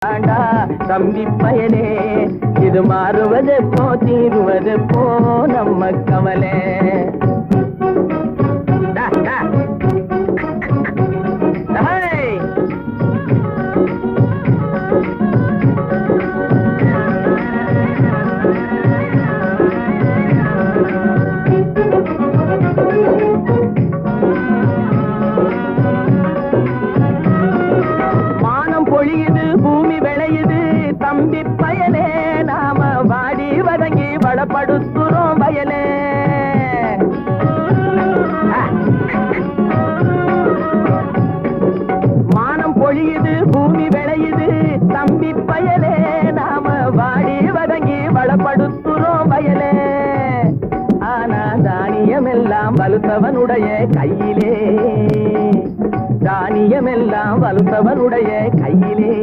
ஆண்டா தம்பி பயனே, இது மாறுவதெப்போ தீருவதெப்போ நம்ம கவலை. மானம் பொழியுது, பூமி விளையுது, தம்பி பயனே, நாம வாடி வதங்கி வளப்படுத்துறோம் வயலே. மானம் பொழியுது, பூமி விளையுது, தம்பி பயனே, நாம வாடி வதங்கி வளப்படுத்துறோம் வயலே. ஆனா தானியமெல்லாம் வலுத்தவனுடைய கையிலே, தானியமெல்லாம் வலுத்தவனுடைய கையிலே.